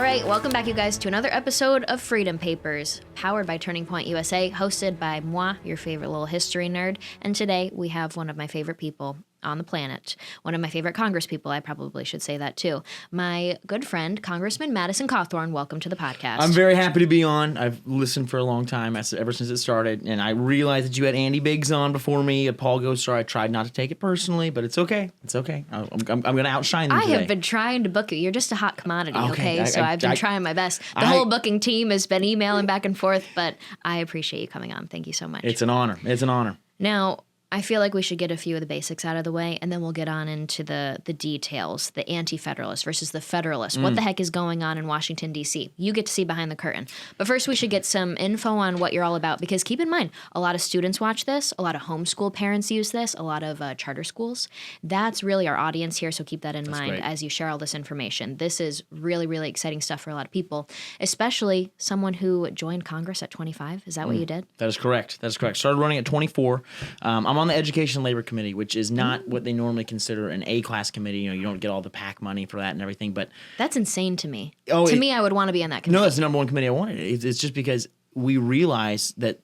right, welcome back, you guys, to another episode of Freedom Papers, powered by Turning Point USA, hosted by moi, your favorite little history nerd. And today we have one of my favorite people on the planet, one of my favorite congresspeople. I probably should say that too. My good friend, Congressman Madison Cawthorn. Welcome to the podcast. I'm very happy to be on. I've listened for a long time, ever since it started, and I realized that you had Andy Biggs on before me, a Paul Gosar. I tried not to take it personally, but it's okay. It's okay. I'm going to outshine them today. I have been trying to book you. You're just a hot commodity, okay? So I've been trying my best. The whole booking team has been emailing back and forth, but I appreciate you coming on. Thank you so much. It's an honor. It's an honor. Now, I feel like we should get a few of the basics out of the way, and then we'll get on into the details, the Anti-federalists versus the Federalists. What the heck is going on in Washington, D.C.? You get to see behind the curtain. But first, we should get some info on what you're all about, because keep in mind, a lot of students watch this, a lot of homeschool parents use this, a lot of charter schools. That's really our audience here, so keep that in mind as you share all this information. This is really, really exciting stuff for a lot of people, especially someone who joined Congress at 25. Is that what you did? That is correct. That is correct. Started running at 24. I'm on the Education Labor Committee, which is not what they normally consider an A-class committee. You know, you don't get all the PAC money for that and everything, but that's insane to me. To me, I would want to be on that committee. No, that's the number one committee I wanted. It's just because we realize that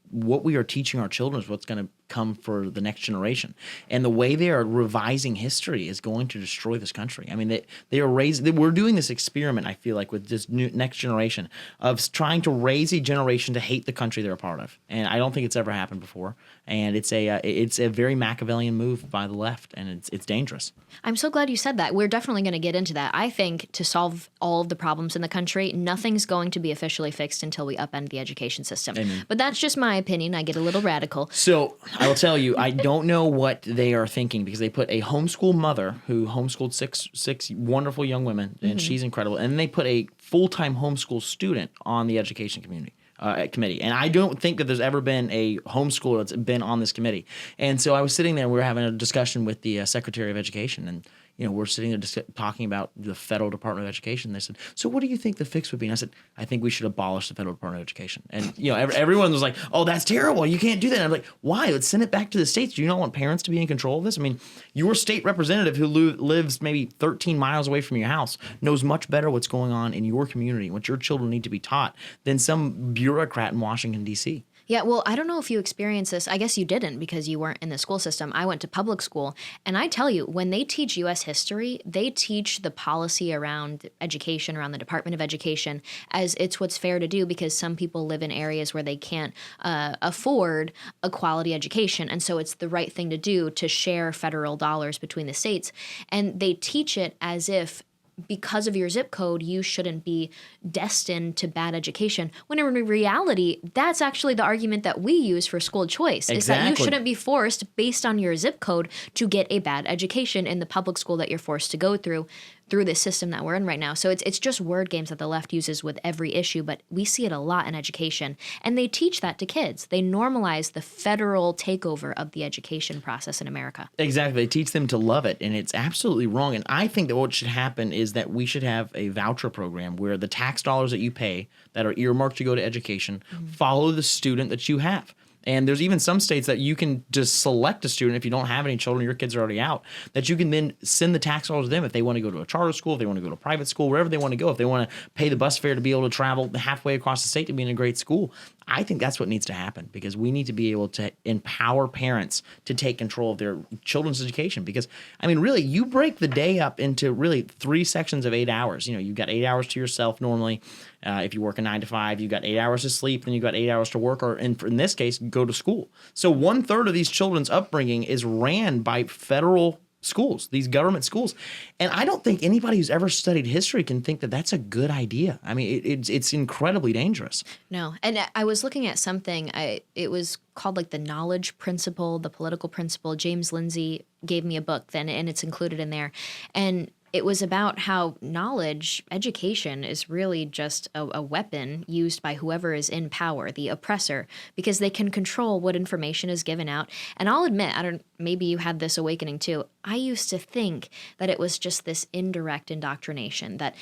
what we are teaching our children is what's going to come for the next generation. And the way they are revising history is going to destroy this country. I mean, we're doing this experiment, I feel like, with this next generation of trying to raise a generation to hate the country they're a part of. And I don't think it's ever happened before. And it's a very Machiavellian move by the left, and it's dangerous. I'm so glad you said that. We're definitely going to get into that. I think to solve all of the problems in the country, nothing's going to be officially fixed until we upend the education system. Amen. But that's just my opinion. I get a little radical. So I will tell you, I don't know what they are thinking, because they put a homeschool mother who homeschooled six wonderful young women, and she's incredible, and then they put a full-time homeschool student on the education committee. And I don't think that there's ever been a homeschooler that's been on this committee. And so I was sitting there, and we were having a discussion with the Secretary of Education, and we're sitting there talking about the Federal Department of Education. They said, "So what do you think the fix would be?" And I said, "I think we should abolish the Federal Department of Education." And everyone was like, "Oh, that's terrible. You can't do that." And I'm like, "Why? Let's send it back to the states. Do you not want parents to be in control of this? I mean, your state representative who lives maybe 13 miles away from your house knows much better what's going on in your community, what your children need to be taught, than some bureaucrat in Washington, D.C." Yeah, well, I don't know if you experienced this. I guess you didn't, because you weren't in the school system. I went to public school, and I tell you, when they teach U.S. history, they teach the policy around education, around the Department of Education, as it's what's fair to do, because some people live in areas where they can't afford a quality education, and so it's the right thing to do to share federal dollars between the states. And they teach it as if, because of your zip code, you shouldn't be destined to bad education, when in reality, that's actually the argument that we use for school choice, is that you shouldn't be forced, based on your zip code, to get a bad education in the public school that you're forced to go through this system that we're in right now. So it's just word games that the left uses with every issue, but we see it a lot in education. And they teach that to kids. They normalize the federal takeover of the education process in America. Exactly. They teach them to love it, and it's absolutely wrong. And I think that what should happen is that we should have a voucher program where the tax dollars that you pay that are earmarked to go to education follow the student that you have. And there's even some states that you can just select a student, if you don't have any children, your kids are already out, that you can then send the tax dollars to them if they want to go to a charter school, if they want to go to a private school, wherever they want to go, if they want to pay the bus fare to be able to travel halfway across the state to be in a great school. I think that's what needs to happen, because we need to be able to empower parents to take control of their children's education. Because, I mean, really, you break the day up into really 3 sections of 8 hours. You've got 8 hours to yourself normally. If you work a 9 to 5, you've got 8 hours to sleep, then you've got 8 hours to work, or in this case, go to school. So 1/3 of these children's upbringing is ran by federal schools, these government schools. And I don't think anybody who's ever studied history can think that that's a good idea. I mean, it's incredibly dangerous. No. And I was looking at something, it was called like the knowledge principle, the political principle. James Lindsay gave me a book then, and it's included in there. And it was about how knowledge, education, is really just a weapon used by whoever is in power, the oppressor, because they can control what information is given out. And I'll admit, maybe you had this awakening too. I used to think that it was just this indirect indoctrination, that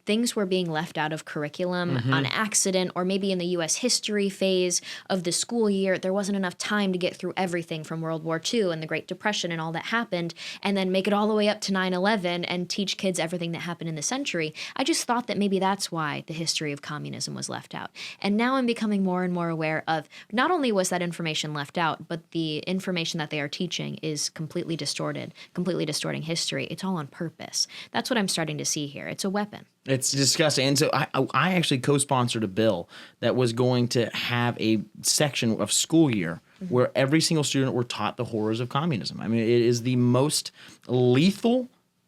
things were being left out of curriculum on accident, or maybe in the U.S. history phase of the school year, there wasn't enough time to get through everything from World War II and the Great Depression and all that happened, and then make it all the way up to 9/11 and teach kids everything that happened in the century. I just thought that maybe that's why the history of communism was left out. And now I'm becoming more and more aware of not only was that information left out, but the information that they are teaching is completely distorted, completely distorting history. It's all on purpose. That's what I'm starting to see here. It's a weapon. It's disgusting. And so I actually co-sponsored a bill that was going to have a section of school year where every single student were taught the horrors of communism. I mean, it is the most lethal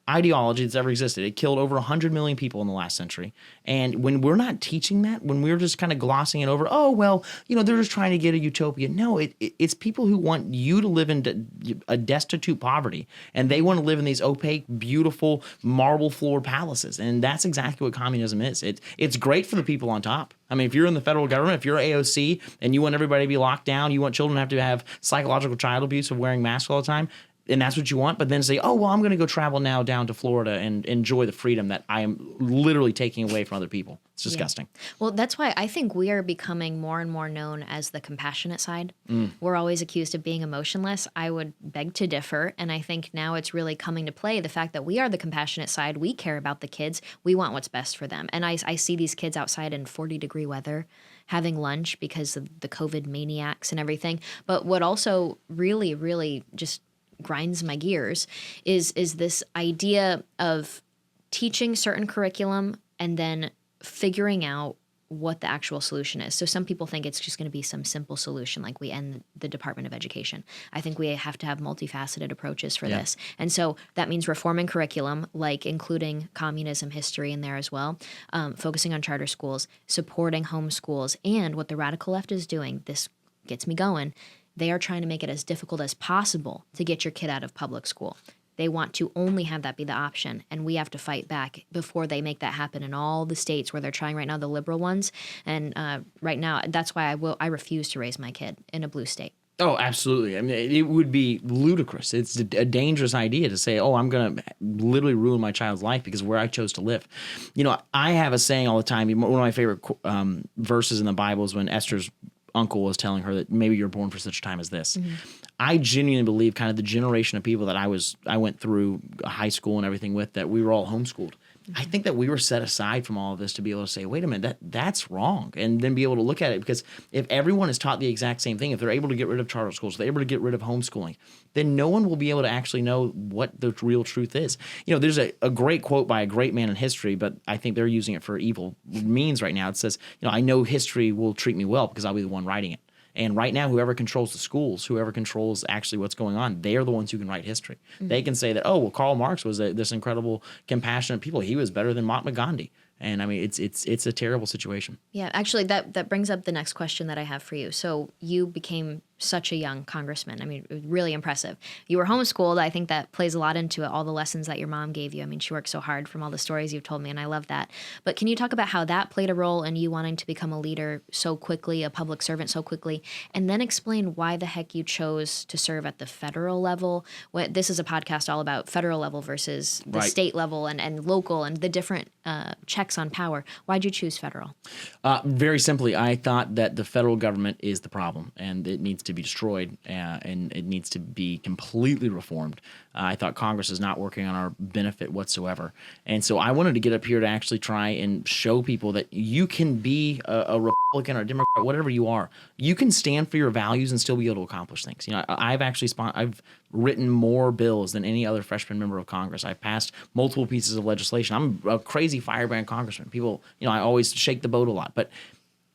ideology that's ever existed. It killed over 100 million people in the last century. And when we're not teaching that, when we're just kind of glossing it over, oh, well, they're just trying to get a utopia. No, it's people who want you to live in a destitute poverty, and they want to live in these opaque, beautiful, marble-floored palaces. And that's exactly what communism is. It's great for the people on top. I mean, if you're in the federal government, if you're AOC and you want everybody to be locked down, you want children to have psychological child abuse of wearing masks all the time, and that's what you want, but then say, oh, well, I'm going to go travel now down to Florida and enjoy the freedom that I am literally taking away from other people. It's disgusting. Yeah. Well, that's why I think we are becoming more and more known as the compassionate side. We're always accused of being emotionless. I would beg to differ, and I think now it's really coming to play, the fact that we are the compassionate side. We care about the kids. We want what's best for them. And I see these kids outside in 40-degree weather having lunch because of the COVID maniacs and everything. But what also really, really just grinds my gears is this idea of teaching certain curriculum and then figuring out what the actual solution is. So some people think it's just going to be some simple solution, like we end the Department of Education. I think we have to have multifaceted approaches for this. And so that means reforming curriculum, like including communism history in there as well, focusing on charter schools, supporting homeschools, and what the radical left is doing, this gets me going, they are trying to make it as difficult as possible to get your kid out of public school. They want to only have that be the option, and we have to fight back before they make that happen in all the states where they're trying right now, the liberal ones. And right now, that's why I refuse to raise my kid in a blue state. Oh, absolutely. I mean, it would be ludicrous. It's a dangerous idea to say, oh, I'm going to literally ruin my child's life because of where I chose to live. I have a saying all the time. One of my favorite verses in the Bible is when Esther's uncle was telling her that maybe you're born for such a time as this. I genuinely believe kind of the generation of people that I went through high school and everything with, that we were all homeschooled. I think that we were set aside from all of this to be able to say, wait a minute, that's wrong. And then be able to look at it, because if everyone is taught the exact same thing, if they're able to get rid of charter schools, if they're able to get rid of homeschooling, then no one will be able to actually know what the real truth is. There's a great quote by a great man in history, but I think they're using it for evil means right now. It says, I know history will treat me well because I'll be the one writing it. And right now, whoever controls the schools, whoever controls actually what's going on, they are the ones who can write history. They can say that, oh, well, Karl Marx was this incredible, compassionate people. He was better than Mahatma Gandhi. And I mean, it's a terrible situation. Yeah, actually, that brings up the next question that I have for you. So you became such a young congressman. I mean, really impressive. You were homeschooled. I think that plays a lot into it, all the lessons that your mom gave you. I mean, she worked so hard from all the stories you've told me, and I love that. But can you talk about how that played a role in you wanting to become a leader so quickly, a public servant so quickly, and then explain why the heck you chose to serve at the federal level? This is a podcast all about federal level versus the state level and local and the different checks on power. Why'd you choose federal? Very simply, I thought that the federal government is the problem, and it needs to be destroyed, and it needs to be completely reformed. I thought Congress is not working on our benefit whatsoever. And so I wanted to get up here to actually try and show people that you can be a Republican or a Democrat, whatever you are. You can stand for your values and still be able to accomplish things. I've written more bills than any other freshman member of Congress. I've passed multiple pieces of legislation. I'm a crazy firebrand congressman. People, I always shake the boat a lot. But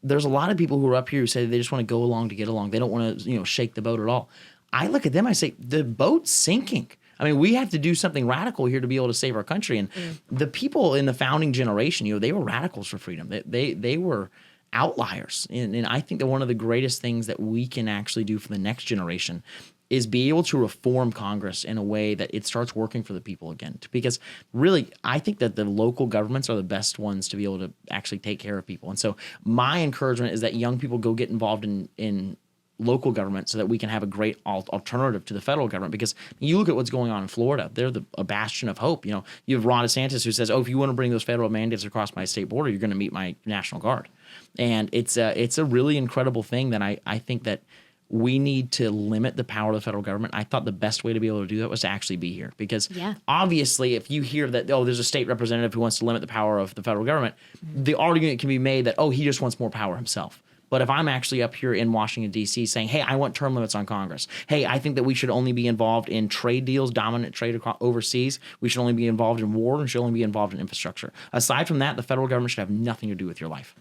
there's a lot of people who are up here who say they just want to go along to get along. They don't want to, shake the boat at all. I look at them, I say, the boat's sinking. I mean, we have to do something radical here to be able to save our country. And the people in the founding generation, they were radicals for freedom. They were outliers. And I think that one of the greatest things that we can actually do for the next generation is be able to reform Congress in a way that it starts working for the people again. Because really, I think that the local governments are the best ones to be able to actually take care of people. And so my encouragement is that young people go get involved in local government so that we can have a great alternative to the federal government. Because you look at what's going on in Florida, they're a bastion of hope. You have Ron DeSantis who says, oh, if you want to bring those federal mandates across my state border, you're going to meet my National Guard. And it's a really incredible thing that I think that we need to limit the power of the federal government. I thought the best way to be able to do that was to actually be here. Because obviously, if you hear that, oh, there's a state representative who wants to limit the power of the federal government, the argument can be made that, oh, he just wants more power himself. But if I'm actually up here in Washington, D.C. saying, hey, I want term limits on Congress. Hey, I think that we should only be involved in trade deals, dominant trade overseas. We should only be involved in war and should only be involved in infrastructure. Aside from that, the federal government should have nothing to do with your life.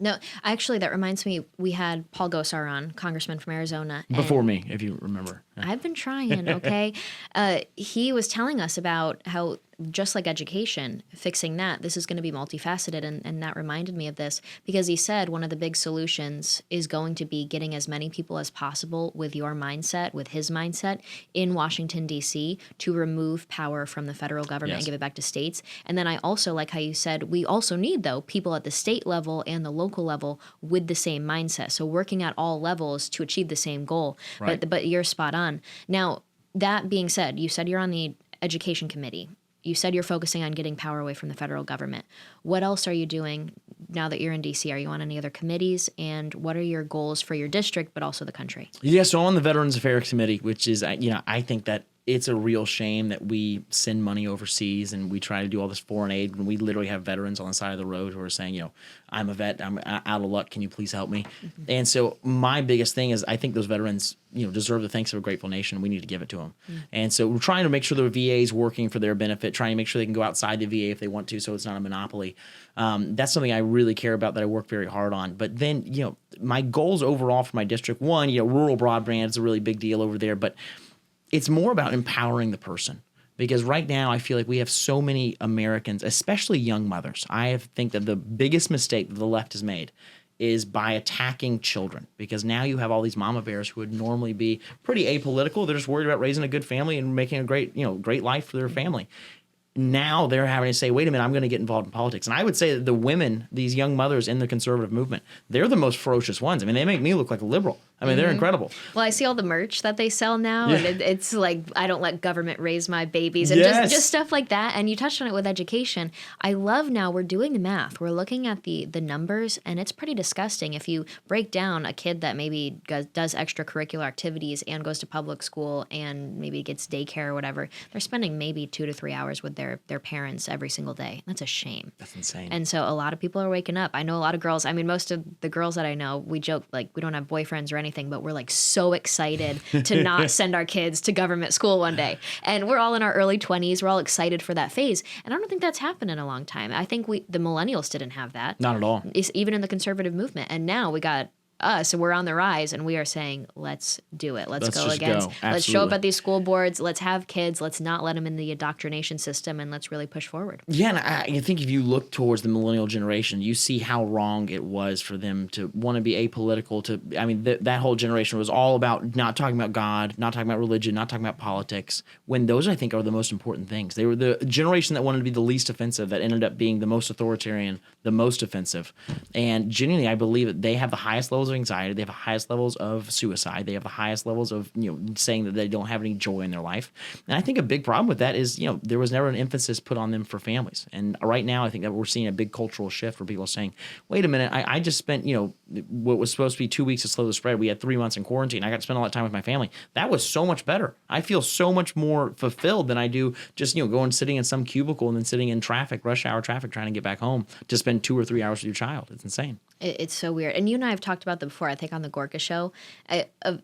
No, actually, that reminds me, we had Paul Gosar on, congressman from Arizona. Before me, if you remember. I've been trying, okay? He was telling us about how, just like education, fixing that, this is going to be multifaceted, and that reminded me of this, because he said one of the big solutions is going to be getting as many people as possible with your mindset, with his mindset, in Washington, D.C., to remove power from the federal government and give it back to states. And then I also like how you said, we also need, though, people at the state level and the local level with the same mindset. So working at all levels to achieve the same goal. Right. But you're spot on. Now, that being said, you said you're on the education committee. You said you're focusing on getting power away from the federal government. What else are you doing now that you're in D.C.? Are you on any other committees? And what are your goals for your district, but also the country? Yeah, so I'm on the Veterans Affairs Committee, which is, I think that it's a real shame that we send money overseas and we try to do all this foreign aid when we literally have veterans on the side of the road who are saying, I'm a vet, I'm out of luck, can you please help me? Mm-hmm. And so my biggest thing is I think those veterans, deserve the thanks of a grateful nation. We need to give it to them. Mm-hmm. And so we're trying to make sure the VA is working for their benefit, trying to make sure they can go outside the VA if they want to, so it's not a monopoly. That's something I really care about, that I work very hard on. But then, my goals overall for my district, one, rural broadband is a really big deal over there, but it's more about empowering the person, because right now I feel like we have so many Americans, especially young mothers. I think that the biggest mistake that the left has made is by attacking children, because now you have all these mama bears who would normally be pretty apolitical. They're just worried about raising a good family and making a great life for their family. Now they're having to say, wait a minute, I'm going to get involved in politics. And I would say that the women, these young mothers in the conservative movement, they're the most ferocious ones. I mean, they make me look like a liberal. I mean, they're incredible. Well, I see all the merch that they sell now, and it's like, I don't let government raise my babies, and just stuff like that. And you touched on it with education. I love now we're doing the math. We're looking at the numbers, and it's pretty disgusting. If you break down a kid that maybe does extracurricular activities and goes to public school and maybe gets daycare or whatever, they're spending maybe 2 to 3 hours with their parents every single day. That's a shame. That's insane. And so a lot of people are waking up. I know a lot of girls. I mean, most of the girls that I know, we joke like we don't have boyfriends or anything, but we're like so excited to not send our kids to government school one day. And we're all in our early 20s. We're all excited for that phase. And I don't think that's happened in a long time. I think the millennials didn't have that. Not at all. It's even in the conservative movement. And now we got us, we're on the rise, and we are saying, let's do it. Let's go against. Let's show up at these school boards. Let's have kids. Let's not let them in the indoctrination system, and let's really push forward. Yeah, and I think if you look towards the millennial generation, you see how wrong it was for them to want to be apolitical. That whole generation was all about not talking about God, not talking about religion, not talking about politics, when those, I think, are the most important things. They were the generation that wanted to be the least offensive, that ended up being the most authoritarian, the most offensive. And genuinely, I believe that they have the highest levels of anxiety, they have the highest levels of suicide, they have the highest levels of saying that they don't have any joy in their life. And I think a big problem with that is there was never an emphasis put on them for families. And right now I think that we're seeing a big cultural shift where people are saying, wait a minute, I just spent what was supposed to be 2 weeks to slow the spread, we had 3 months in quarantine, I got to spend all that time with my family. That was so much better. I feel so much more fulfilled than I do just going sitting in some cubicle and then sitting in traffic, rush hour traffic, trying to get back home to spend 2 or 3 hours with your child. It's insane. It's so weird. And you and I have talked about that before, I think on the Gorka show,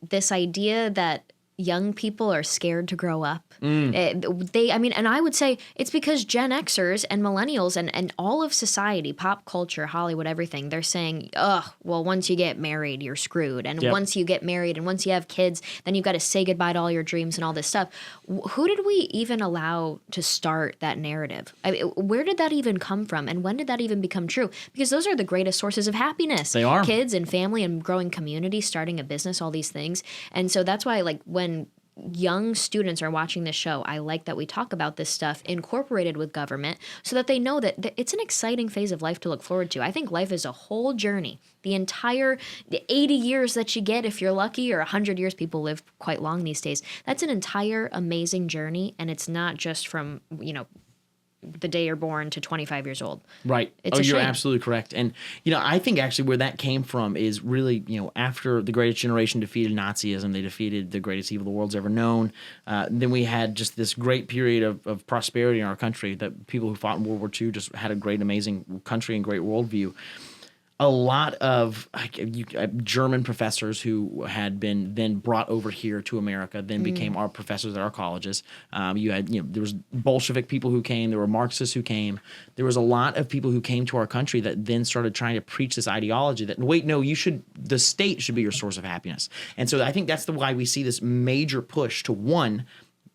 this idea that young people are scared to grow up. And I would say it's because Gen Xers and millennials and all of society, pop culture, Hollywood, everything, they're saying, well, once you get married, you're screwed. And once you get married and once you have kids, then you've got to say goodbye to all your dreams and all this stuff. Who did we even allow to start that narrative? Where did that even come from? And when did that even become true? Because those are the greatest sources of happiness. They are. Kids and family and growing community, starting a business, all these things. And so that's why, like, when young students are watching this show, I like that we talk about this stuff incorporated with government so that they know that it's an exciting phase of life to look forward to. I think life is a whole journey. The entire 80 years that you get, if you're lucky, or 100 years, people live quite long these days. That's an entire amazing journey, and it's not just from, the day you're born to 25 years old. Right. It's you're shame. absolutely correct. And, I think actually where that came from is really, after the greatest generation defeated Nazism, they defeated the greatest evil the world's ever known. Then we had just this great period of prosperity in our country that people who fought in World War II just had a great, amazing country and great worldview. A lot of German professors who had been then brought over here to America then became our professors at our colleges. You had, there was Bolshevik people who came. There were Marxists who came. There was a lot of people who came to our country that then started trying to preach this ideology that, wait, no, the state should be your source of happiness. And so I think that's why we see this major push to, one,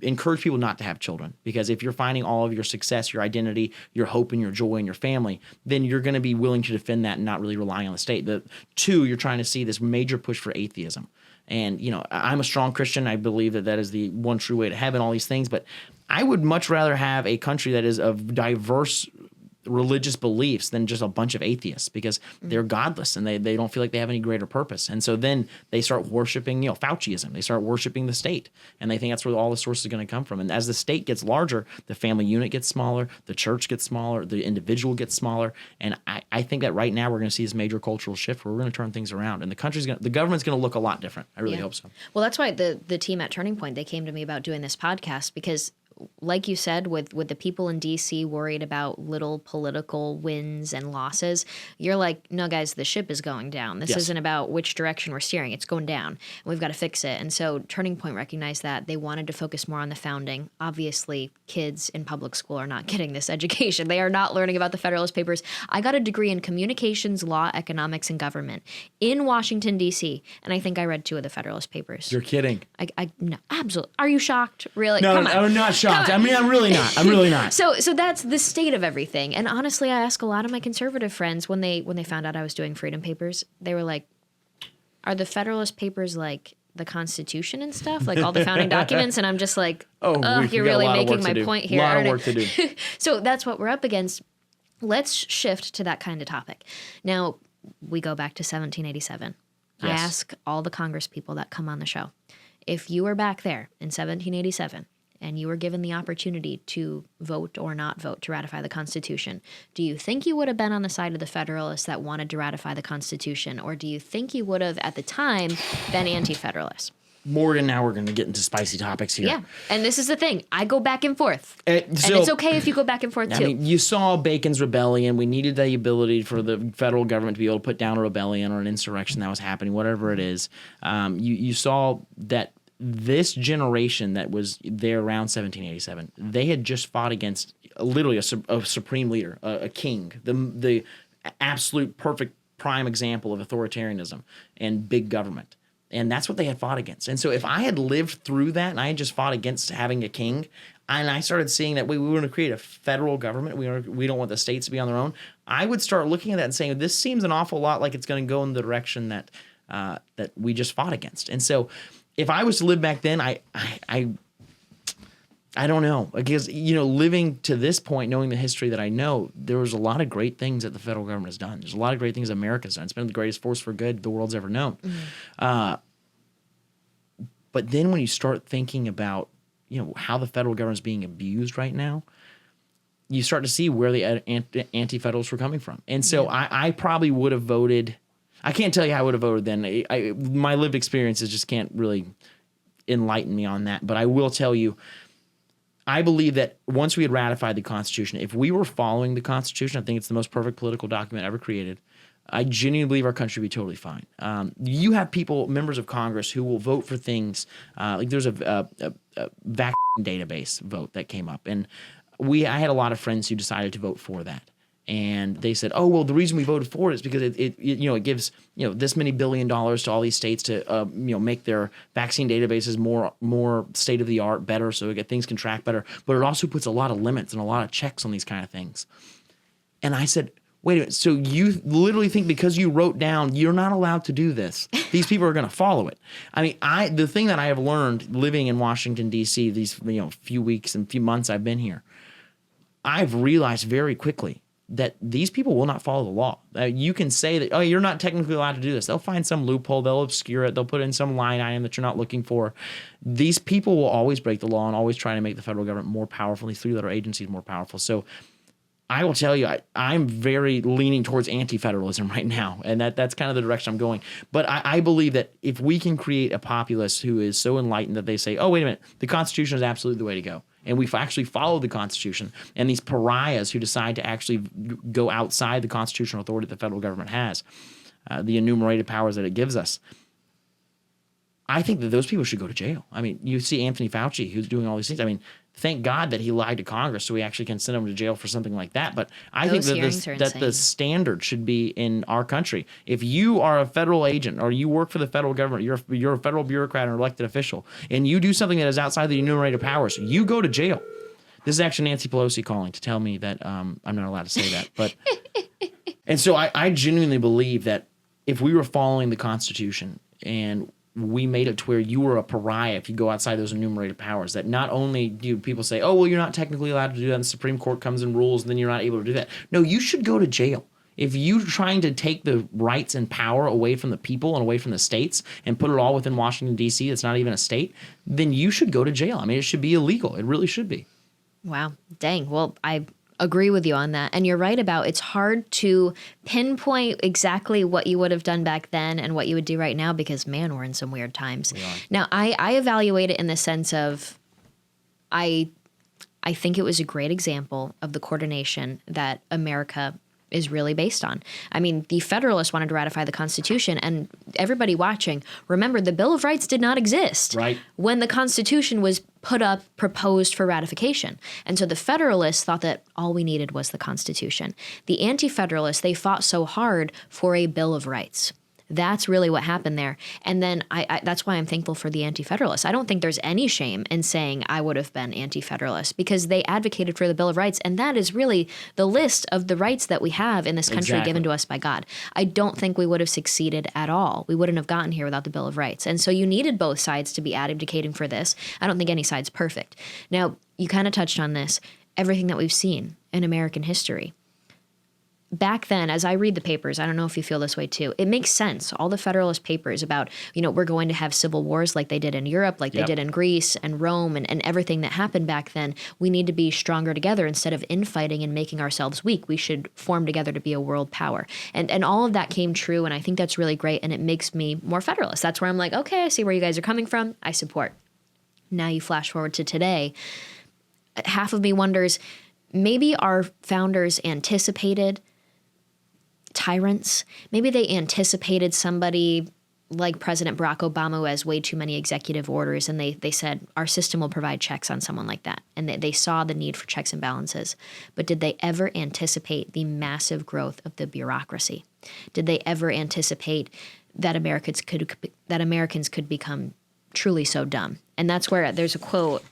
encourage people not to have children, because if you're finding all of your success, your identity, your hope, and your joy in your family, then you're going to be willing to defend that and not really rely on the state. Two, you're trying to see this major push for atheism. And, I'm a strong Christian. I believe that is the one true way to heaven, all these things. But I would much rather have a country that is of diverse religious beliefs than just a bunch of atheists, because they're godless and they don't feel like they have any greater purpose. And so then they start worshiping, Fauciism. They start worshiping the state, and they think that's where all the source is going to come from. And as the state gets larger, the family unit gets smaller, the church gets smaller, the individual gets smaller. And I think that right now we're going to see this major cultural shift where we're going to turn things around, and the government's going to look a lot different. I really hope so. Well, that's why the team at Turning Point, they came to me about doing this podcast, because like you said, with the people in D.C. worried about little political wins and losses, you're like, no, guys, the ship is going down. This isn't about which direction we're steering. It's going down, and we've got to fix it. And so Turning Point recognized that. They wanted to focus more on the founding. Obviously, kids in public school are not getting this education. They are not learning about the Federalist Papers. I got a degree in communications, law, economics, and government in Washington, D.C., and I think I read 2 of the Federalist Papers. You're kidding. No, absolutely. Are you shocked? Really? No, Come on. I'm not shocked. I mean, I'm really not. I'm really not. So that's the state of everything. And honestly, I ask a lot of my conservative friends when they found out I was doing Freedom Papers, they were like, are the Federalist Papers like the Constitution and stuff, like all the founding documents? And I'm just like, you're really making my point here. A lot of work to do. So that's what we're up against. Let's shift to that kind of topic. Now, we go back to 1787. Yes. I ask all the Congress people that come on the show, if you were back there in 1787 and you were given the opportunity to vote or not vote to ratify the Constitution, do you think you would have been on the side of the Federalists that wanted to ratify the Constitution, or do you think you would have, at the time, been anti-Federalist? Morgan, now we're going to get into spicy topics here. Yeah, and this is the thing. I go back and forth. And it's okay if you go back and forth, too. I mean, you saw Bacon's rebellion. We needed the ability for the federal government to be able to put down a rebellion or an insurrection that was happening, whatever it is. You saw that this generation that was there around 1787, they had just fought against literally a supreme leader, a king, the absolute perfect prime example of authoritarianism and big government. And that's what they had fought against. And so if I had lived through that and I had just fought against having a king, and I started seeing that we want to create a federal government, we don't want the states to be on their own, I would start looking at that and saying, this seems an awful lot like it's going to go in the direction that we just fought against. And so if I was to live back then, I don't know, because living to this point, knowing the history that I know, there was a lot of great things that the federal government has done. There's a lot of great things America's done. It's been the greatest force for good the world's ever known. Mm-hmm. But then when you start thinking about how the federal government is being abused right now, you start to see where the anti-federalists were coming from. And so I probably would have voted. I can't tell you how I would have voted then. My lived experiences just can't really enlighten me on that. But I will tell you, I believe that once we had ratified the Constitution, if we were following the Constitution, I think it's the most perfect political document ever created. I genuinely believe our country would be totally fine. You have people, members of Congress, who will vote for things like there's a vaccine database vote that came up, and I had a lot of friends who decided to vote for that. And they said, "Oh, well, the reason we voted for it is because it gives this many $1 billion to all these states to make their vaccine databases more state of the art, better, so things can track better. But it also puts a lot of limits and a lot of checks on these kind of things." And I said, wait a minute, so you literally think because you wrote down you're not allowed to do this, these people are going to follow it? I mean, the thing that I have learned living in Washington, D.C., these few weeks and few months I've been here, I've realized very quickly that these people will not follow the law. You can say that, oh, you're not technically allowed to do this. They'll find some loophole. They'll obscure it. They'll put in some line item that you're not looking for. These people will always break the law and always try to make the federal government more powerful, these three-letter agencies more powerful. So I will tell you, I'm very leaning towards anti-federalism right now, and that's kind of the direction I'm going. But I believe that if we can create a populace who is so enlightened that they say, oh, wait a minute, the Constitution is absolutely the way to go, and we actually follow the Constitution, and these pariahs who decide to actually go outside the constitutional authority that the federal government has, the enumerated powers that it gives us, I think that those people should go to jail. I mean, you see Anthony Fauci, who's doing all these things. I mean, thank God that he lied to Congress so we actually can send him to jail for something like that. But I think that the standard should be in our country. If you are a federal agent or you work for the federal government, you're a federal bureaucrat or elected official, and you do something that is outside the enumerated powers, you go to jail. This is actually Nancy Pelosi calling to tell me that I'm not allowed to say that. But and so I genuinely believe that if we were following the Constitution and we made it to where you were a pariah if you go outside those enumerated powers, that not only do people say, oh, well, you're not technically allowed to do that, and the Supreme Court comes and rules, and then you're not able to do that. No, you should go to jail. If you're trying to take the rights and power away from the people and away from the states and put it all within Washington, D.C., that's not even a state, then you should go to jail. I mean, it should be illegal. It really should be. Wow. Dang. Well, I agree with you on that. And you're right about it's hard to pinpoint exactly what you would have done back then and what you would do right now because, man, we're in some weird times. Now, I evaluate it in the sense of I think it was a great example of the coordination that America is really based on. I mean, the Federalists wanted to ratify the Constitution, and everybody watching, remember, the Bill of Rights did not exist when the Constitution was proposed for ratification. And so the Federalists thought that all we needed was the Constitution. The Anti-Federalists, they fought so hard for a Bill of Rights. That's really what happened there. And then that's why I'm thankful for the Anti-Federalists. I don't think there's any shame in saying I would have been Anti-Federalist because they advocated for the Bill of Rights. And that is really the list of the rights that we have in this country given to us by God. I don't think we would have succeeded at all. We wouldn't have gotten here without the Bill of Rights. And so you needed both sides to be advocating for this. I don't think any side's perfect. Now, you kind of touched on this, everything that we've seen in American history. Back then, as I read the papers, I don't know if you feel this way too, it makes sense. All the Federalist papers about, we're going to have civil wars like they did in Europe, like they did in Greece and Rome and everything that happened back then. We need to be stronger together instead of infighting and making ourselves weak. We should form together to be a world power. And all of that came true, and I think that's really great, and it makes me more Federalist. That's where I'm like, okay, I see where you guys are coming from. I support. Now you flash forward to today. Half of me wonders, maybe our founders anticipated tyrants. Maybe they anticipated somebody like President Barack Obama who has way too many executive orders, and they said, our system will provide checks on someone like that. And they saw the need for checks and balances. But did they ever anticipate the massive growth of the bureaucracy? Did they ever anticipate that Americans could become truly so dumb? And that's where there's a quote,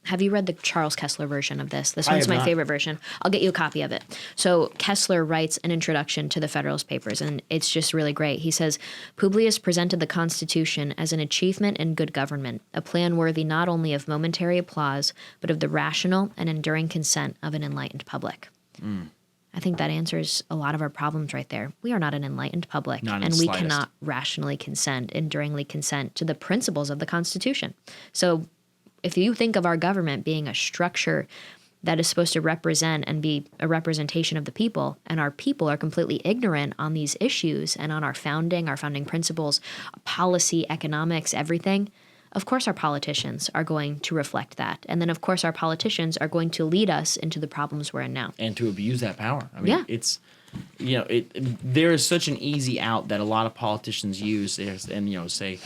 have you read the Charles Kessler version of this? This one's my favorite version. I'll get you a copy of it. So Kessler writes an introduction to the Federalist Papers, and it's just really great. He says, Publius presented the Constitution as an achievement in good government, a plan worthy not only of momentary applause, but of the rational and enduring consent of an enlightened public. I think that answers a lot of our problems right there. We are not an enlightened public, and we cannot rationally consent, enduringly consent to the principles of the Constitution. So if you think of our government being a structure that is supposed to represent and be a representation of the people, and our people are completely ignorant on these issues and on our founding principles, policy, economics, everything, of course our politicians are going to reflect that. And then, of course, our politicians are going to lead us into the problems we're in now. And to abuse that power. I mean, it's, there is such an easy out that a lot of politicians use and, say,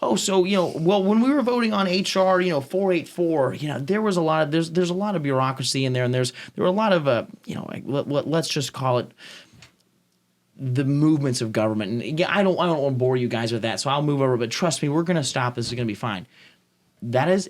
oh, so, well, when we were voting on HR, 484, there's a lot of bureaucracy in there, and there were a lot of, let's just call it the movements of government. And I don't want to bore you guys with that, so I'll move over, but trust me, we're going to stop. This is going to be fine. That is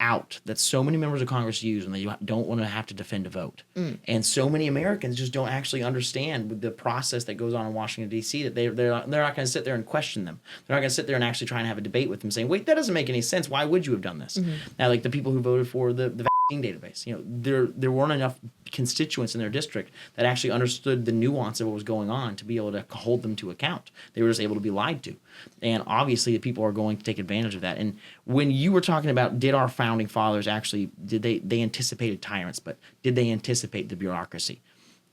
out that so many members of Congress use when they don't want to have to defend a vote. And so many Americans just don't actually understand the process that goes on in Washington, D.C., that they're not going to sit there and question them. They're not going to sit there and actually try and have a debate with them saying, wait, that doesn't make any sense. Why would you have done this? Now, like the people who voted for the vaccine database, there weren't enough constituents in their district that actually understood the nuance of what was going on to be able to hold them to account. They were just able to be lied to. And obviously, people are going to take advantage of that. And when you were talking about, did our founding fathers actually, they anticipated tyrants, but did they anticipate the bureaucracy?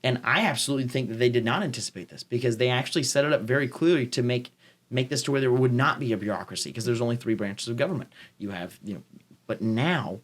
And I absolutely think that they did not anticipate this, because they actually set it up very clearly to make this to where there would not be a bureaucracy, because there's only 3 branches of government. You have, but now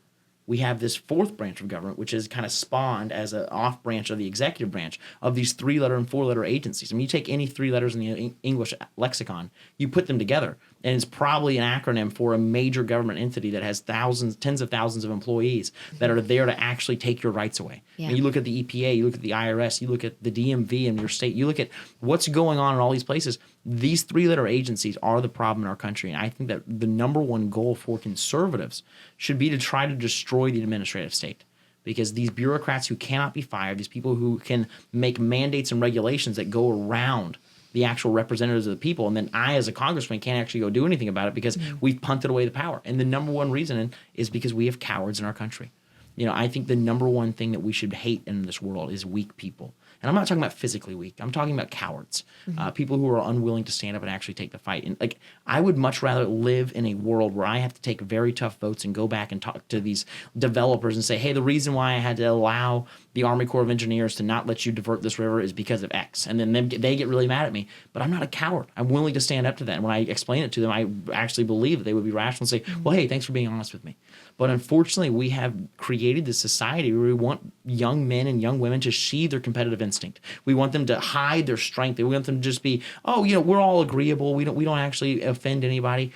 we have this 4th branch of government, which is kind of spawned as an off branch of the executive branch of these 3-letter and 4-letter agencies. I mean, you take any 3 letters in the English lexicon, you put them together, and it's probably an acronym for a major government entity that has tens of thousands of employees that are there to actually take your rights away. Yeah. And you look at the EPA, you look at the IRS, you look at the DMV in your state, you look at what's going on in all these places. These 3-letter agencies are the problem in our country. And I think that the number one goal for conservatives should be to try to destroy the administrative state. Because these bureaucrats who cannot be fired, these people who can make mandates and regulations that go around the actual representatives of the people, and then I as a congressman can't actually go do anything about it because we've punted away the power. And the number one reason is because we have cowards in our country. I think the number one thing that we should hate in this world is weak people. And I'm not talking about physically weak. I'm talking about cowards, people who are unwilling to stand up and actually take the fight. And I would much rather live in a world where I have to take very tough votes and go back and talk to these developers and say, hey, the reason why I had to allow the Army Corps of Engineers to not let you divert this river is because of X. And then they get really mad at me. But I'm not a coward. I'm willing to stand up to that. And when I explain it to them, I actually believe that they would be rational and say, well, hey, thanks for being honest with me. But unfortunately, we have created this society where we want young men and young women to sheathe their competitive instinct. We want them to hide their strength. We want them to just be, we're all agreeable. We don't actually offend anybody.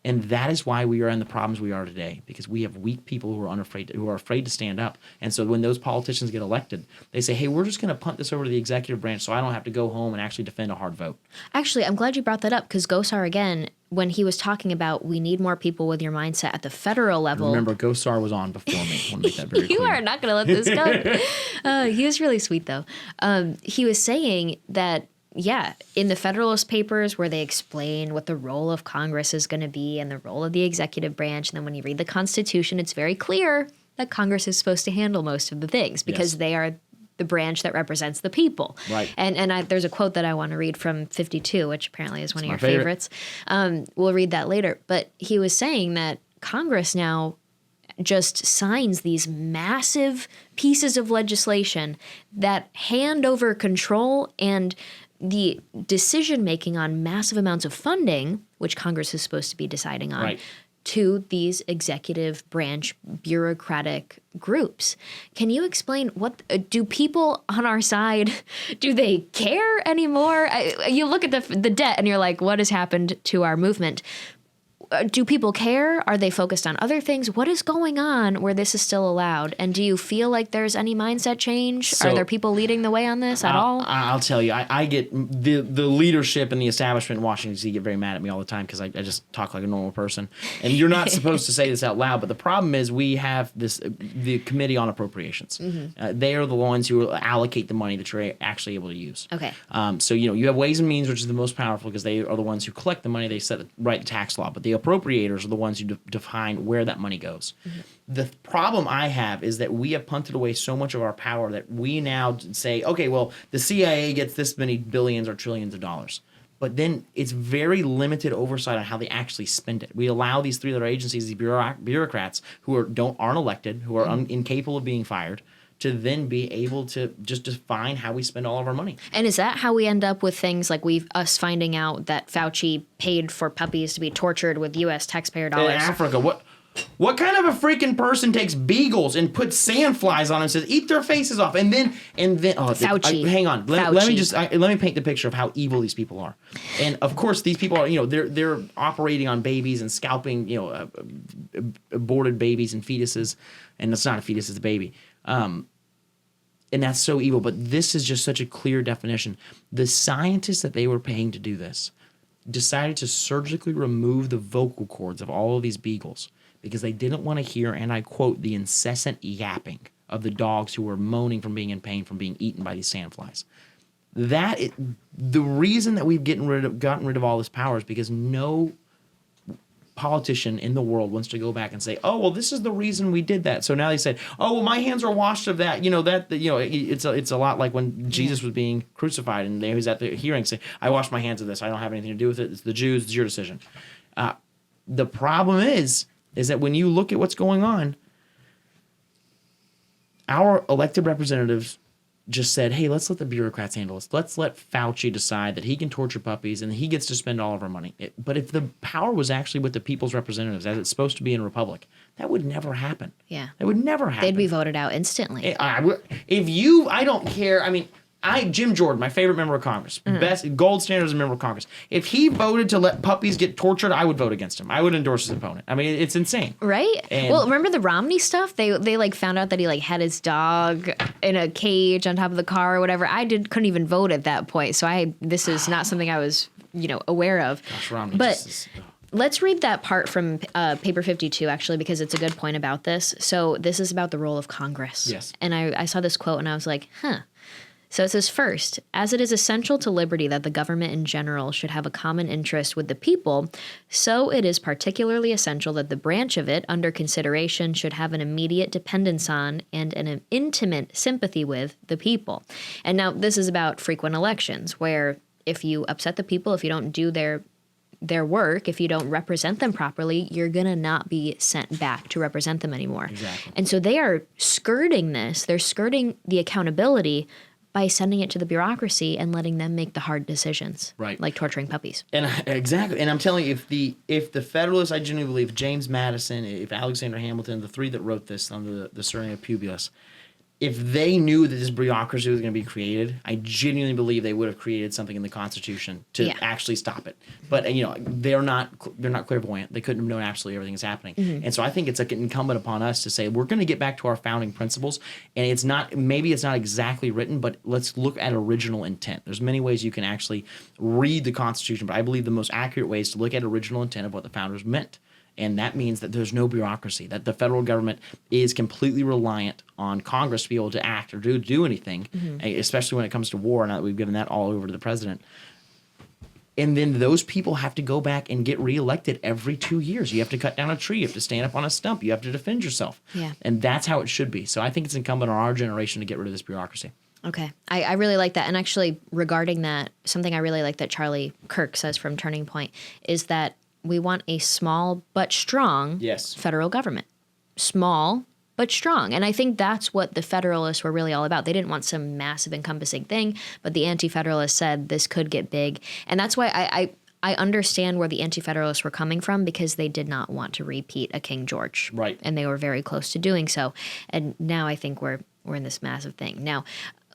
And that is why we are in the problems we are today, because we have weak people who are afraid to stand up. And so when those politicians get elected, they say, hey, we're just going to punt this over to the executive branch so I don't have to go home and actually defend a hard vote. Actually, I'm glad you brought that up, because Gosar, again, when he was talking about we need more people with your mindset at the federal level. Remember, Gosar was on before me. I want to make that very clear. You are not going to let this go. He was really sweet, though. He was saying that, in the Federalist Papers, where they explain what the role of Congress is going to be and the role of the executive branch, and then when you read the Constitution, it's very clear that Congress is supposed to handle most of the things because they are the branch that represents the people. Right. And there's a quote that I want to read from 52, which apparently is one of your favorites. We'll read that later. But he was saying that Congress now just signs these massive pieces of legislation that hand over control and the decision-making on massive amounts of funding, which Congress is supposed to be deciding on, to these executive branch bureaucratic groups. Can you explain what do people on our side, do they care anymore? You look at the debt and you're like, what has happened to our movement? Do people care? Are they focused on other things? What is going on where this is still allowed? And do you feel like there's any mindset change? Are there people leading the way on this at all? I'll tell you, I get the leadership and the establishment in Washington, D.C. get very mad at me all the time because I just talk like a normal person. And you're not supposed to say this out loud, but the problem is we have the Committee on Appropriations. They are the ones who allocate the money that you're actually able to use. Okay. So you have Ways and Means, which is the most powerful because they are the ones who collect the money. They write the tax law, but the appropriators are the ones who define where that money goes. The problem I have is that we have punted away so much of our power that we now say, okay, well, the CIA gets this many billions or trillions of dollars. But then it's very limited oversight on how they actually spend it. We allow these 3-letter agencies, these bureaucrats who aren't elected, who are incapable of being fired, to then be able to just define how we spend all of our money. And is that how we end up with things like us finding out that Fauci paid for puppies to be tortured with U.S. taxpayer dollars? In Africa, what kind of a freaking person takes beagles and puts sandflies on them and says, eat their faces off? And then Fauci. Hang on. Let me paint the picture of how evil these people are. And of course, these people are, they're operating on babies and scalping, aborted babies and fetuses. And it's not a fetus, it's a baby. And that's so evil. But this is just such a clear definition. The scientists that they were paying to do this decided to surgically remove the vocal cords of all of these beagles because they didn't want to hear, and I quote, the incessant yapping of the dogs who were moaning from being in pain from being eaten by these sandflies. The reason that we've gotten rid of all this power is because no politician in the world wants to go back and say, oh, well, this is the reason we did that. So now they said, oh, well, my hands are washed of that. It's a lot like when Jesus was being crucified and he was at the hearing saying, I wash my hands of this. I don't have anything to do with it. It's the Jews. It's your decision. The problem is that when you look at what's going on, our elected representatives just said, hey, let's let the bureaucrats handle this. Let's let Fauci decide that he can torture puppies and he gets to spend all of our money. But if the power was actually with the people's representatives, as it's supposed to be in a republic, that would never happen. Yeah. That would never happen. They'd be voted out instantly. I don't care. I mean, Jim Jordan, my favorite member of Congress, best gold standard as a member of Congress. If he voted to let puppies get tortured, I would vote against him. I would endorse his opponent. I mean, it's insane. Right? Well, remember the Romney stuff? They like found out that he like had his dog in a cage on top of the car or whatever. Couldn't even vote at that point. So this is not something I was, aware of. Gosh, Romney Let's read that part from paper 52, actually, because it's a good point about this. So this is about the role of Congress. Yes. And I saw this quote and I was like, huh. So it says, first, as it is essential to liberty that the government in general should have a common interest with the people, so it is particularly essential that the branch of it under consideration should have an immediate dependence on and an intimate sympathy with the people. And now this is about frequent elections, where if you upset the people, if you don't do their work, if you don't represent them properly, you're going to not be sent back to represent them anymore. Exactly. And so they are skirting this. They're skirting the accountability by sending it to the bureaucracy and letting them make the hard decisions, right? Like torturing puppies. And exactly. And I'm telling you, if the Federalists, I genuinely believe, James Madison, if Alexander Hamilton, the three that wrote this under the surname of Publius, if they knew that this bureaucracy was going to be created, I genuinely believe they would have created something in the Constitution to actually stop it. But they're not clairvoyant. They couldn't have known absolutely everything is happening. Mm-hmm. And so I think it's like incumbent upon us to say we're going to get back to our founding principles. And it's not exactly written, but let's look at original intent. There's many ways you can actually read the Constitution, but I believe the most accurate way is to look at original intent of what the founders meant. And that means that there's no bureaucracy, that the federal government is completely reliant on Congress to be able to act or do anything, especially when it comes to war, now that we've given that all over to the president. And then those people have to go back and get reelected every 2 years. You have to cut down a tree. You have to stand up on a stump. You have to defend yourself. Yeah. And that's how it should be. So I think it's incumbent on our generation to get rid of this bureaucracy. Okay. I really like that. And actually, regarding that, something I really like that Charlie Kirk says from Turning Point is that we want a small but strong federal government. Small but strong. And I think that's what the Federalists were really all about. They didn't want some massive encompassing thing, but the Anti-Federalists said this could get big. And that's why I understand where the Anti-Federalists were coming from, because they did not want to repeat a King George. Right. And they were very close to doing so. And now I think we're in this massive thing. Now,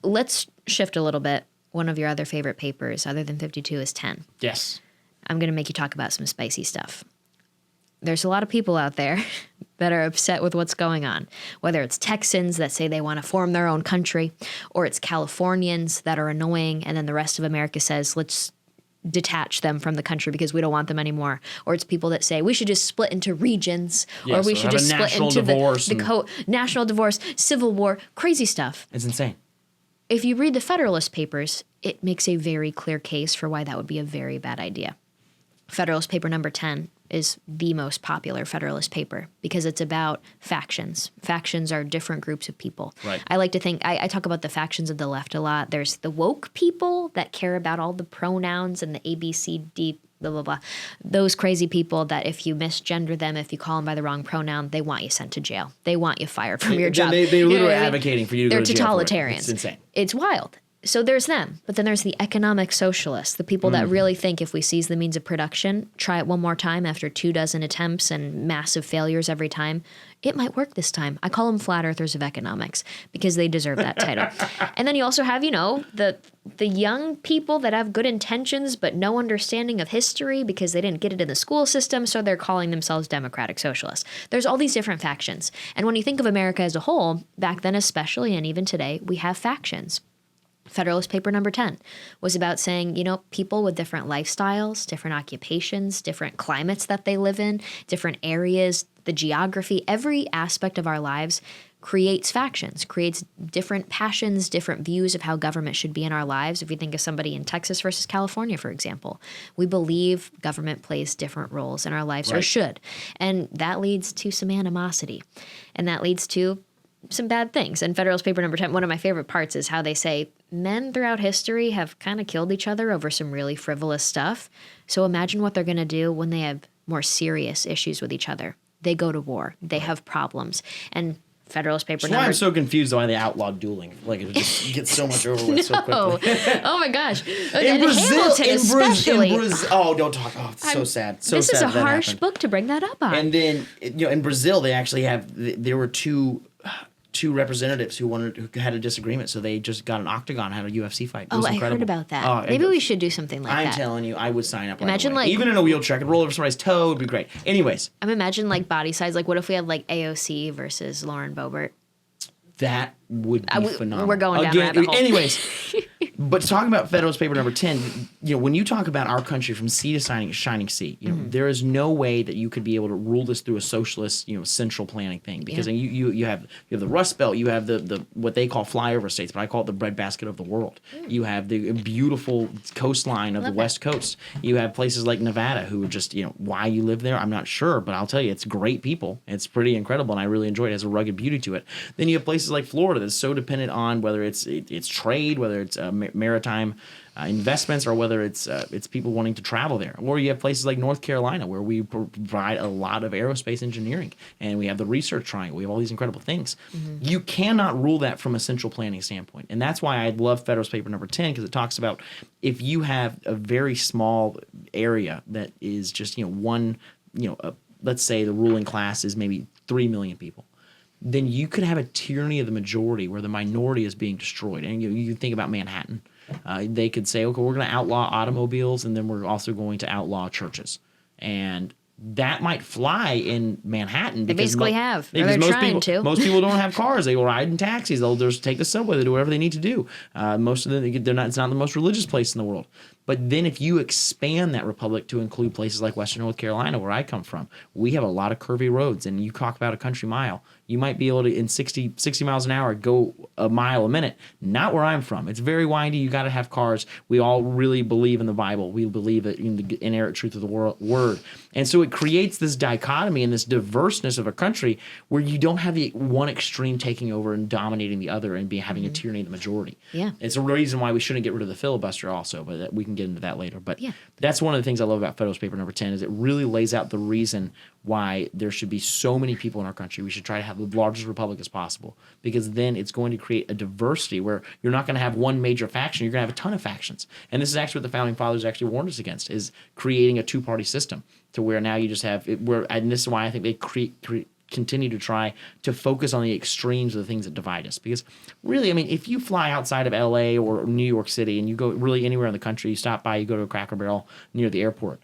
let's shift a little bit. One of your other favorite papers, other than 52, is 10. Yes. I'm going to make you talk about some spicy stuff. There's a lot of people out there that are upset with what's going on, whether it's Texans that say they want to form their own country, or it's Californians that are annoying, and then the rest of America says, let's detach them from the country because we don't want them anymore. Or it's people that say we should just split into regions, or we should just split into the national divorce, civil war, crazy stuff. It's insane. If you read the Federalist Papers, it makes a very clear case for why that would be a very bad idea. Federalist Paper number 10 is the most popular Federalist paper because it's about factions. Factions are different groups of people. Right. I like to think, I talk about the factions of the left a lot. There's the woke people that care about all the pronouns and the A, B, C, D, blah, blah, blah. Those crazy people that if you misgender them, if you call them by the wrong pronoun, they want you sent to jail. They want you fired from your job. They're literally advocating for you to go to jail. They're totalitarians. It's insane. It's wild. So there's them, but then there's the economic socialists, the people that really think if we seize the means of production, try it one more time after 24 attempts and massive failures every time, it might work this time. I call them flat earthers of economics because they deserve that title. And then you also have, the young people that have good intentions but no understanding of history because they didn't get it in the school system, so they're calling themselves democratic socialists. There's all these different factions. And when you think of America as a whole, back then especially and even today, we have factions. Federalist Paper number 10 was about saying, people with different lifestyles, different occupations, different climates that they live in, different areas, the geography, every aspect of our lives creates factions, creates different passions, different views of how government should be in our lives. If you think of somebody in Texas versus California, for example, we believe government plays different roles in our lives, or should. And that leads to some animosity. And that leads to some bad things. And Federalist Paper number 10, one of my favorite parts is how they say men throughout history have kind of killed each other over some really frivolous stuff. So imagine what they're going to do when they have more serious issues with each other. They go to war. They have problems. And Federalist Paper That's why I'm so confused why they outlawed dueling. Like, it just gets so much over with so quickly. Oh my gosh. In Brazil, especially. Oh, don't talk. Oh, it's so sad. So this sad is a that harsh happened. book to bring that up on. And then, in Brazil, they actually there were two representatives who had a disagreement, so they just got an octagon, had a UFC fight. It was I incredible. heard about that. Maybe we should do something like that. I'm telling you, I would sign up. Imagine right away. Even in a wheelchair, I could roll over somebody's toe. It'd be great. Anyways, I'm imagining body size. Like, what if we had AOC versus Lauren Boebert? That would be phenomenal. We're going down rabbit hole. Anyways, but talking about Federalist Paper number 10, when you talk about our country from sea to shining sea, there is no way that you could be able to rule this through a socialist, central planning thing, because you have the Rust Belt, you have the what they call flyover states, but I call it the breadbasket of the world. You have the beautiful coastline of the West Coast. You have places like Nevada, who are just why you live there, I'm not sure, but I'll tell you, it's great people. It's pretty incredible, and I really enjoy it. It has a rugged beauty to it. Then you have places like Florida that's so dependent on whether it's trade, whether it's maritime investments, or whether it's people wanting to travel there. Or you have places like North Carolina, where we provide a lot of aerospace engineering, and we have the research triangle. We have all these incredible things. You cannot rule that from a central planning standpoint, and that's why I love Federalist Paper number 10, because it talks about if you have a very small area that is just one, let's say the ruling class is maybe 3 million people, then you could have a tyranny of the majority where the minority is being destroyed. And you think about Manhattan. They could say, okay, we're going to outlaw automobiles, and then we're also going to outlaw churches. And that might fly in Manhattan. They basically have. Because most people don't have cars. They will ride in taxis. They'll just take the subway. They do whatever they need to do. Most of them, it's not the most religious place in the world. But then if you expand that republic to include places like Western North Carolina, where I come from, we have a lot of curvy roads. And you talk about a country mile, you might be able to, in 60 miles an hour, go a mile a minute. Not where I'm from. It's very windy. You got to have cars. We all really believe in the Bible. We believe in the inerrant truth of the word. And so it creates this dichotomy and this diverseness of a country where you don't have the one extreme taking over and dominating the other and having a tyranny of the majority. Yeah. It's a reason why we shouldn't get rid of the filibuster also, but we can get into that later. But that's one of the things I love about Federalist Paper number 10 is it really lays out the reason why there should be so many people in our country. We should try to have the largest republic as possible, because then it's going to create a diversity where you're not going to have one major faction. You're going to have a ton of factions. And this is actually what the Founding Fathers actually warned us against, is creating a two-party system to where now you just have and this is why I think they continue to try to focus on the extremes of the things that divide us. Because really, I mean, if you fly outside of LA or New York City and you go really anywhere in the country, you stop by, you go to a Cracker Barrel near the airport,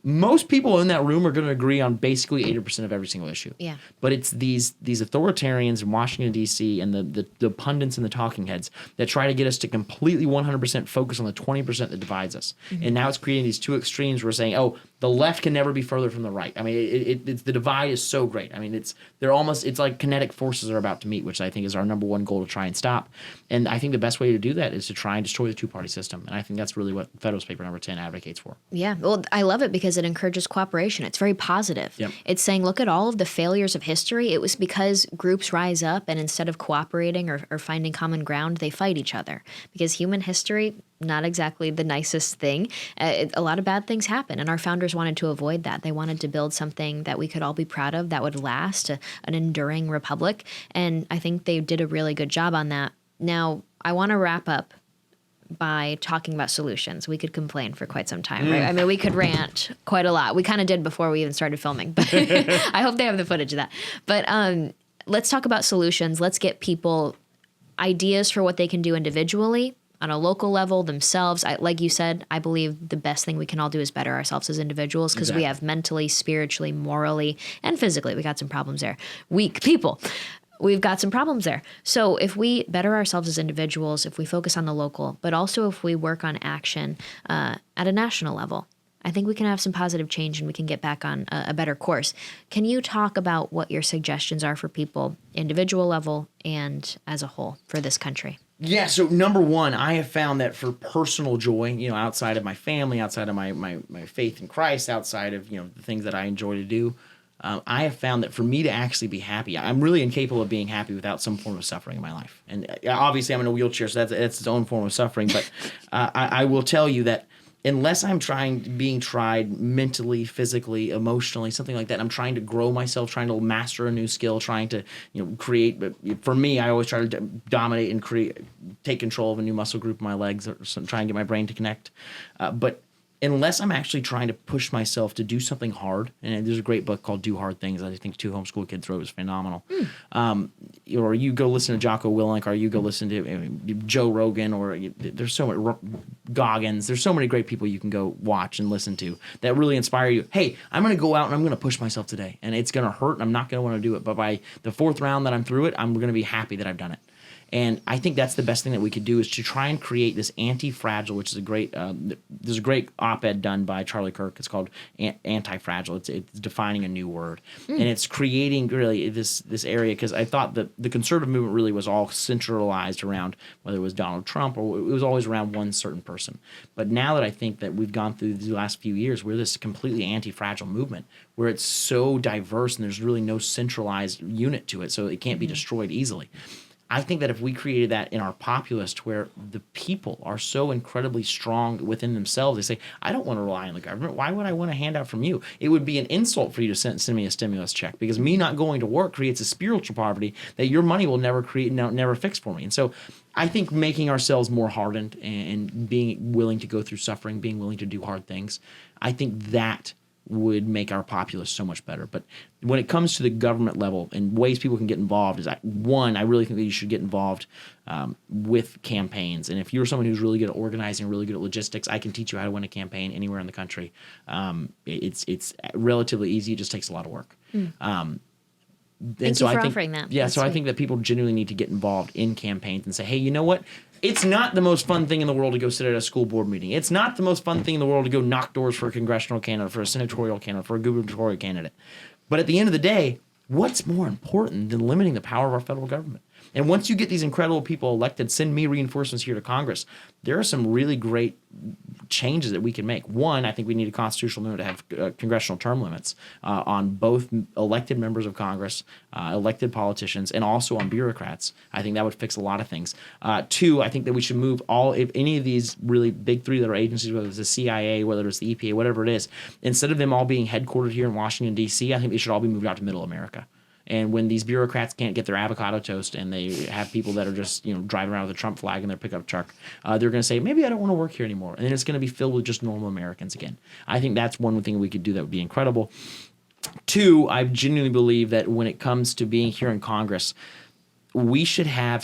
most people in that room are going to agree on basically 80% of every single issue. Yeah. But it's these authoritarians in Washington, D.C. and the pundits and the talking heads that try to get us to completely 100% focus on the 20% that divides us. And now it's creating these two extremes where we're saying, oh, the left can never be further from the right. I mean, it's the divide is so great. I mean, it's like kinetic forces are about to meet, which I think is our number one goal to try and stop. And I think the best way to do that is to try and destroy the two-party system. And I think that's really what Federalist Paper number 10 advocates for. Yeah. Well, I love it because it encourages cooperation. It's very positive. Yep. It's saying, look at all of the failures of history. It was because groups rise up and instead of cooperating or finding common ground, they fight each other. Because human history, not exactly the nicest thing. A lot of bad things happen, and our founders wanted to avoid that. They wanted to build something that we could all be proud of, that would last, an enduring republic, and I think they did a really good job on that. Now, I want to wrap up by talking about solutions. We could complain for quite some time, right? I mean, we could rant quite a lot. We kind of did before we even started filming, but I hope they have the footage of that. But let's talk about solutions. Let's get people ideas for what they can do individually, on a local level, themselves. Like you said, I believe the best thing we can all do is better ourselves as individuals, because we have mentally, spiritually, morally, and physically, we got some problems there. Weak people. we've got some problems there. So if we better ourselves as individuals, if we focus on the local, but also if we work on action at a national level, I think we can have some positive change and we can get back on a better course. Can you talk about what your suggestions are for people, individual level and as a whole, for this country? Yeah, so number one, I have found that for personal joy, outside of my family, outside of my faith in Christ, outside of, the things that I enjoy to do, I have found that for me to actually be happy, I'm really incapable of being happy without some form of suffering in my life. And obviously I'm in a wheelchair, so that's its own form of suffering. But I will tell you that unless I'm being tried mentally, physically, emotionally, something like that, I'm trying to grow myself, trying to master a new skill, trying to, create. But for me, I always try to dominate and take control of a new muscle group in my legs, or try and get my brain to connect. But unless I'm actually trying to push myself to do something hard, and there's a great book called Do Hard Things that I think 2 homeschool kids wrote, is phenomenal. Or you go listen to Jocko Willink, or you go listen to Joe Rogan, or there's so many Goggins. There's so many great people you can go watch and listen to that really inspire you. Hey, I'm going to go out and I'm going to push myself today, and it's going to hurt, and I'm not going to want to do it. But by the 4th round that I'm through it, I'm going to be happy that I've done it. And I think that's the best thing that we could do, is to try and create this anti-fragile, which is a great. There's a great op-ed done by Charlie Kirk. It's called Anti-fragile. It's defining a new word, and it's creating really this area, because I thought that the conservative movement really was all centralized around whether it was Donald Trump, or it was always around one certain person. But now that I think that we've gone through the last few years, we're this completely anti-fragile movement where it's so diverse and there's really no centralized unit to it, so it can't be destroyed easily. I think that if we created that in our populace, where the people are so incredibly strong within themselves, they say, I don't want to rely on the government. Why would I want a handout from you? It would be an insult for you to send me a stimulus check, because me not going to work creates a spiritual poverty that your money will never never fix for me. And so I think making ourselves more hardened and being willing to go through suffering, being willing to do hard things, I think that would make our populace so much better. But when it comes to the government level and ways people can get involved, is one, I really think that you should get involved with campaigns. And if you're someone who's really good at organizing, really good at logistics, I can teach you how to win a campaign anywhere in the country. It's relatively easy. It just takes a lot of work. Thank you for offering that. Yeah, That's so sweet. I think that people genuinely need to get involved in campaigns and say, hey, you know what? It's not the most fun thing in the world to go sit at a school board meeting. It's not the most fun thing in the world to go knock doors for a congressional candidate, for a senatorial candidate, for a gubernatorial candidate. But at the end of the day, what's more important than limiting the power of our federal government? And once you get these incredible people elected, send me reinforcements here to Congress, there are some really great changes that we can make. One, I think we need a constitutional amendment to have congressional term limits on both elected members of Congress, elected politicians, and also on bureaucrats. I think that would fix a lot of things. Two, I think that we should move if any of these really big 3 that are agencies, whether it's the CIA, whether it's the EPA, whatever it is, instead of them all being headquartered here in Washington, D.C., I think they should all be moved out to middle America. And when these bureaucrats can't get their avocado toast, and they have people that are just driving around with a Trump flag in their pickup truck, they're going to say, maybe I don't want to work here anymore. And then it's going to be filled with just normal Americans again. I think that's one thing we could do that would be incredible. Two, I genuinely believe that when it comes to being here in Congress, we should have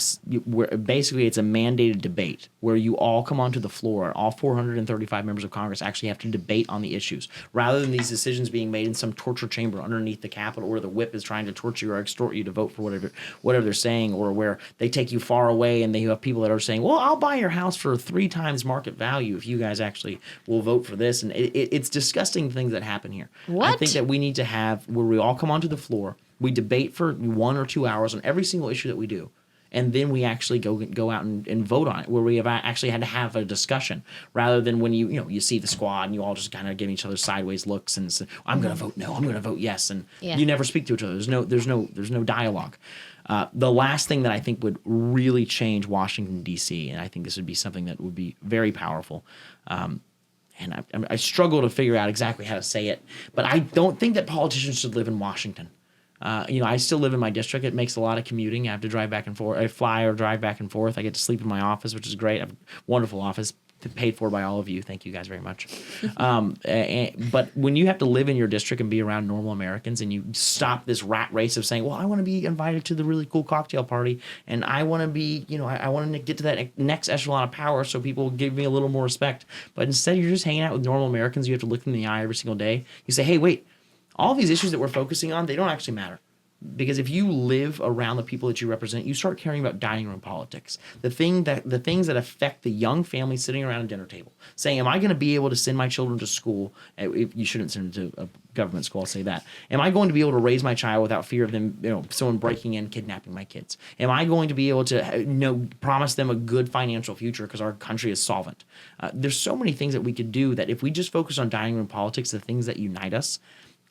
basically it's a mandated debate where you all come onto the floor. All 435 members of Congress actually have to debate on the issues, rather than these decisions being made in some torture chamber underneath the Capitol, where the whip is trying to torture you or extort you to vote for whatever they're saying, or where they take you far away and they have people that are saying, well, I'll buy your house for 3 times market value if you guys actually will vote for this. And it's disgusting things that happen here. What? I think that we need to have where we all come onto the floor. We debate for 1 or 2 hours on every single issue that we do. And then we actually go out and vote on it, where we have actually had to have a discussion, rather than when you see the squad and you all just kind of give each other sideways looks and say, I'm going to vote no, I'm going to vote yes, and you never speak to each other. There's no dialogue. The last thing that I think would really change Washington, D.C., and I think this would be something that would be very powerful, and I struggle to figure out exactly how to say it, but I don't think that politicians should live in Washington. I still live in my district. It makes a lot of commuting. I have to drive back and forth. I fly or drive back and forth. I get to sleep in my office, which is great. I have a wonderful office paid for by all of you. Thank you guys very much. But when you have to live in your district and be around normal Americans, and you stop this rat race of saying, well, I want to be invited to the really cool cocktail party, and I want to be, I want to get to that next echelon of power so people will give me a little more respect. But instead, you're just hanging out with normal Americans. You have to look them in the eye every single day. You say, hey, wait. All these issues that we're focusing on, they don't actually matter. Because if you live around the people that you represent, you start caring about dining room politics. The things that affect the young family sitting around a dinner table, saying, "Am I going to be able to send my children to school?" If you shouldn't send them to a government school, I'll say that. Am I going to be able to raise my child without fear of them, someone breaking in, kidnapping my kids? Am I going to be able to, promise them a good financial future because our country is solvent? There's so many things that we could do that if we just focus on dining room politics, the things that unite us,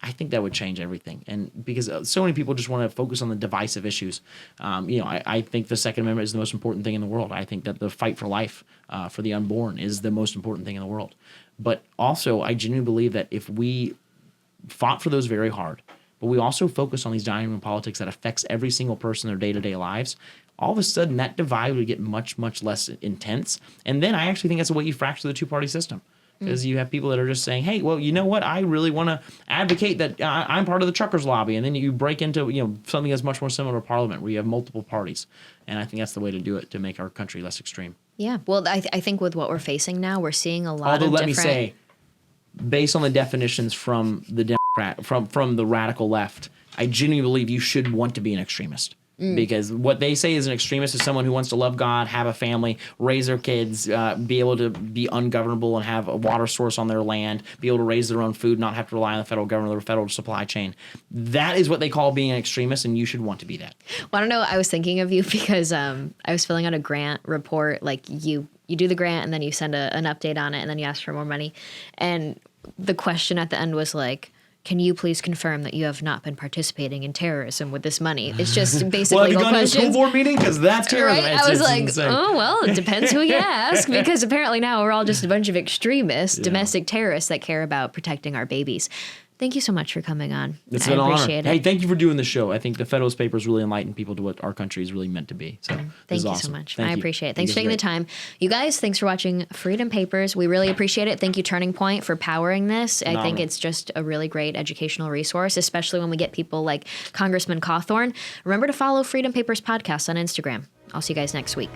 I think that would change everything. And because so many people just want to focus on the divisive issues. I think the Second Amendment is the most important thing in the world. I think that the fight for life for the unborn is the most important thing in the world. But also, I genuinely believe that if we fought for those very hard, but we also focus on these dining room politics that affects every single person in their day-to-day lives, all of a sudden that divide would get much, much less intense. And then I actually think that's the way you fracture the two-party system. Because you have people that are just saying, hey, well, you know what? I really want to advocate that I'm part of the truckers lobby. And then you break into something that's much more similar to Parliament where you have multiple parties. And I think that's the way to do it to make our country less extreme. Yeah. Well, I think with what we're facing now, we're seeing a lot Although, of let me say, based on the definitions from the Democrat, from the radical left, I genuinely believe you should want to be an extremist. Because what they say is an extremist is someone who wants to love God, have a family, raise their kids, be able to be ungovernable and have a water source on their land, be able to raise their own food, not have to rely on the federal government or the federal supply chain. That is what they call being an extremist, and you should want to be that. Well, I don't know. I was thinking of you because I was filling out a grant report. Like you do the grant and then you send an update on it and then you ask for more money. And the question at the end was like, can you please confirm that you have not been participating in terrorism with this money? It's just basically well, have you gone to a school board meeting? Because that's terrorism. Right? I was like, oh, well, it depends who you ask. Because apparently now we're all just a bunch of extremists, domestic terrorists that care about protecting our babies. Thank you so much for coming on. It's been an honor. Hey, thank you for doing the show. I think the Federalist Papers really enlighten people to what our country is really meant to be. So thank you awesome. so much. Thank I you. appreciate it. Thanks for taking the time. You guys, thanks for watching Freedom Papers. We really appreciate it. Thank you, Turning Point, for powering this. I think it's just a really great educational resource, especially when we get people like Congressman Cawthorn. Remember to follow Freedom Papers Podcast on Instagram. I'll see you guys next week.